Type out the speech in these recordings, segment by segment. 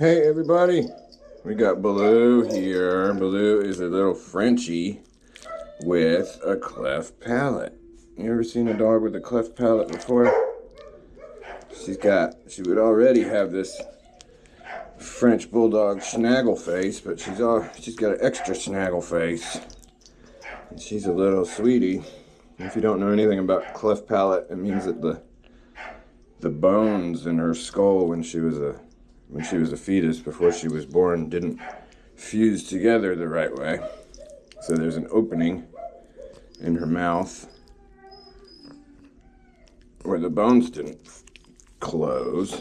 Hey everybody, we got Baloo here. Baloo is a little Frenchie with a cleft palate. You ever seen a dog with a cleft palate before? She would already have this French Bulldog snaggle face, but she's got an extra snaggle face. And she's a little sweetie. If you don't know anything about cleft palate, it means that the bones in her skull when she was a fetus, before she was born, didn't fuse together the right way. So there's an opening in her mouth where the bones didn't close.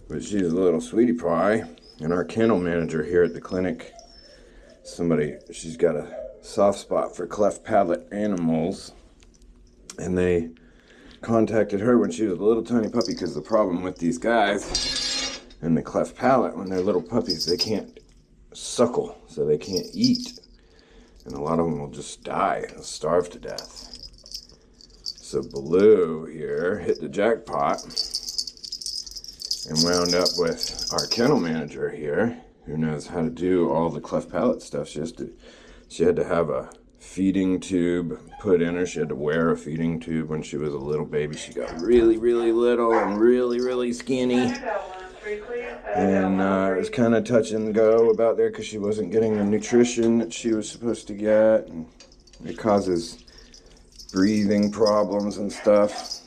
But she's a little sweetie pie. And our kennel manager here at the clinic, she's got a soft spot for cleft palate animals. And they contacted her when she was a little tiny puppy, because the problem with these guys and the cleft palate, when they're little puppies, they can't suckle, so they can't eat. And a lot of them will just die and starve to death. So Baloo here hit the jackpot and wound up with our kennel manager here, who knows how to do all the cleft palate stuff. She had to have a feeding tube put in her. She had to wear a feeding tube when she was a little baby. She got really, really little and really, really skinny. And it was kind of touch and go about there because she wasn't getting the nutrition that she was supposed to get. And it causes breathing problems and stuff.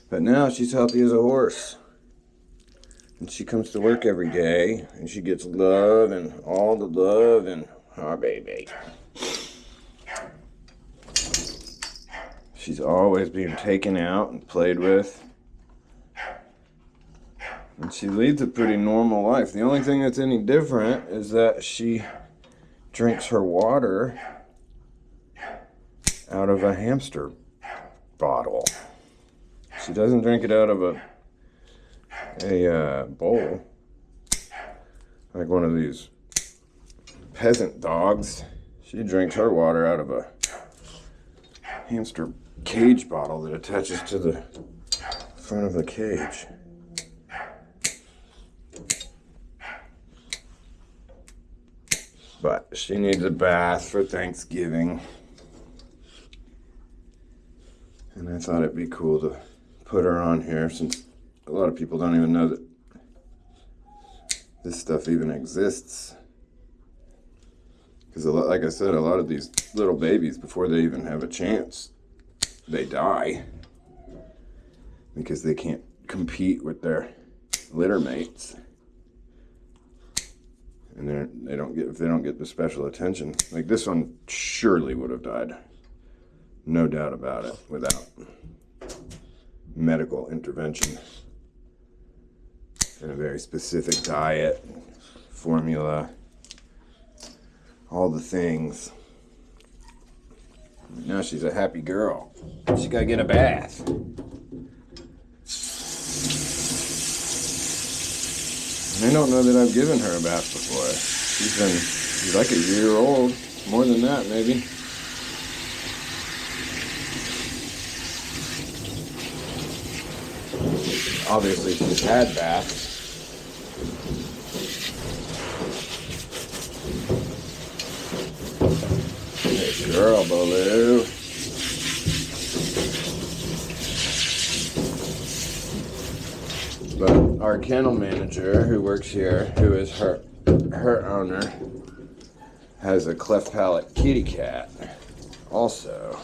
But now she's healthy as a horse. And she comes to work every day and she gets love and all the love and our baby. She's always being taken out and played with. And she leads a pretty normal life. The only thing that's any different is that she drinks her water out of a hamster bottle. She doesn't drink it out of a bowl, like one of these peasant dogs. She drinks her water out of a hamster cage bottle that attaches to the front of the cage. But she needs a bath for Thanksgiving. And I thought it'd be cool to put her on here, since a lot of people don't even know that this stuff even exists. Because like I said, a lot of these little babies, before they even have a chance, they die. Because they can't compete with their litter mates. And if they don't get the special attention, like this one surely would have died, no doubt about it, without medical intervention and a very specific diet, formula, all the things. Now she's a happy girl. She gotta get a bath. And I don't know that I've given her a bath before. She's like a year old, more than that maybe. Obviously she's had baths. Good girl, Baloo. But our kennel manager who works here, who is her owner, has a cleft palate kitty cat also.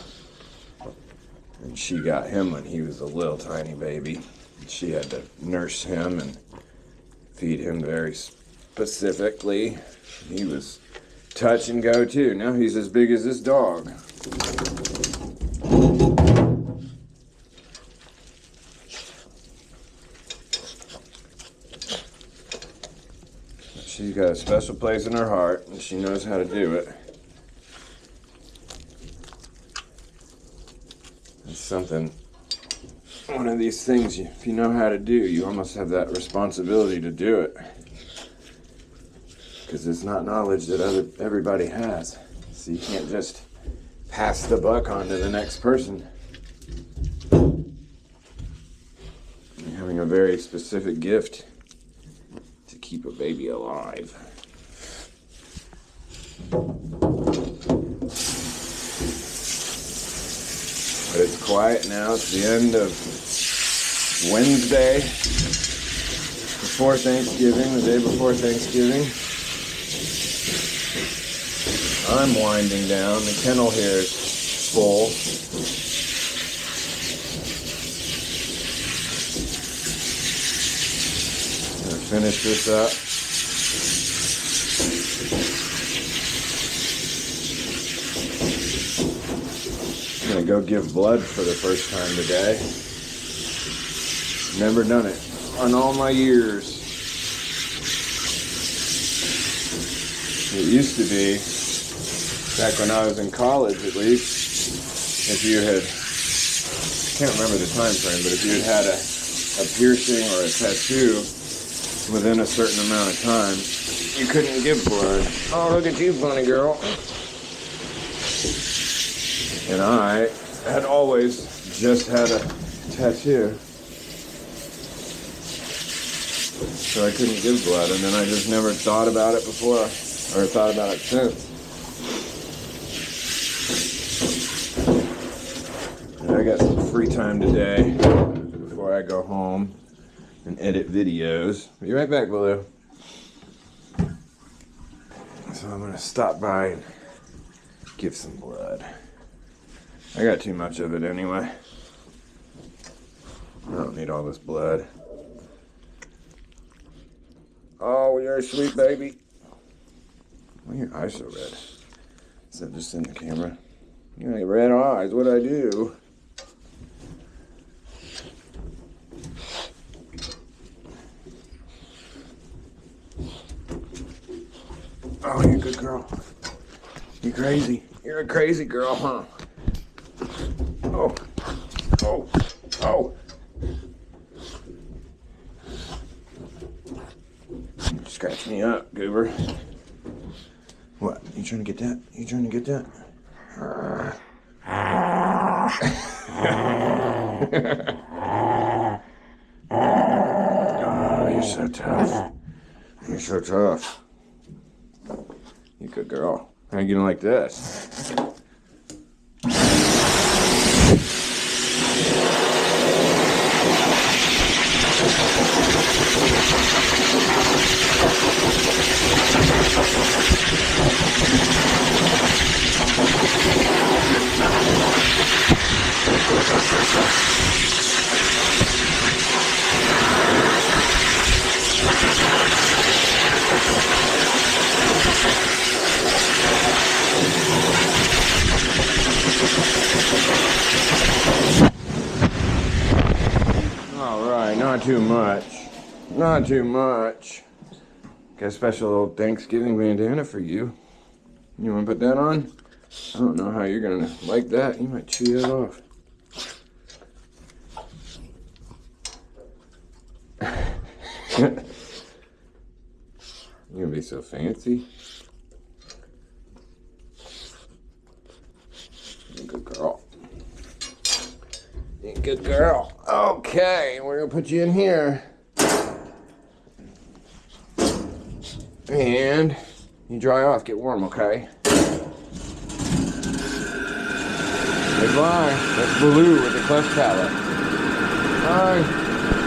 And she got him when he was a little tiny baby. She had to nurse him and feed him very specifically. He was touch and go too. Now he's as big as this dog. She's got a special place in her heart, and she knows how to do it. It's something, one of these things, if you know how to do, you almost have that responsibility to do it. Because it's not knowledge that everybody has. So you can't just pass the buck on to the next person. You're having a very specific gift keep a baby alive. But it's quiet now. It's the end of Wednesday, before Thanksgiving, the day before Thanksgiving. I'm winding down. The kennel here is full. Gonna finish this up. I'm gonna go give blood for the first time today. Never done it on all my years. It used to be, back when I was in college at least, if you had, I can't remember the time frame, but if you had a piercing or a tattoo within a certain amount of time, you couldn't give blood. Oh, look at you, funny girl. And I had always just had a tattoo, so I couldn't give blood, and then I just never thought about it before, or thought about it since. And I got some free time today before I go home and edit videos. Be right back, Baloo. So I'm gonna stop by and give some blood. I got too much of it anyway. I don't need all this blood. Oh, you're a sweet baby. Why are your eyes so red? Is that just in the camera? You got red eyes, what'd I do? Oh, you're a good girl. You crazy. You're a crazy girl, huh? Oh, oh, oh. Scratch me up, goober. What? You trying to get that? You trying to get that? Oh, you're so tough. You're so tough. You good girl. How are you gonna like this? Alright, not too much. Not too much. Got a special little Thanksgiving bandana for you. You want to put that on? I don't know how you're going to like that. You might chew that off. You're going to be so fancy. You're a good girl. You're a good girl. Okay, we're going to put you in here. And you dry off, get warm, okay? Goodbye. That's Baloo with the Cleft Palate. Bye.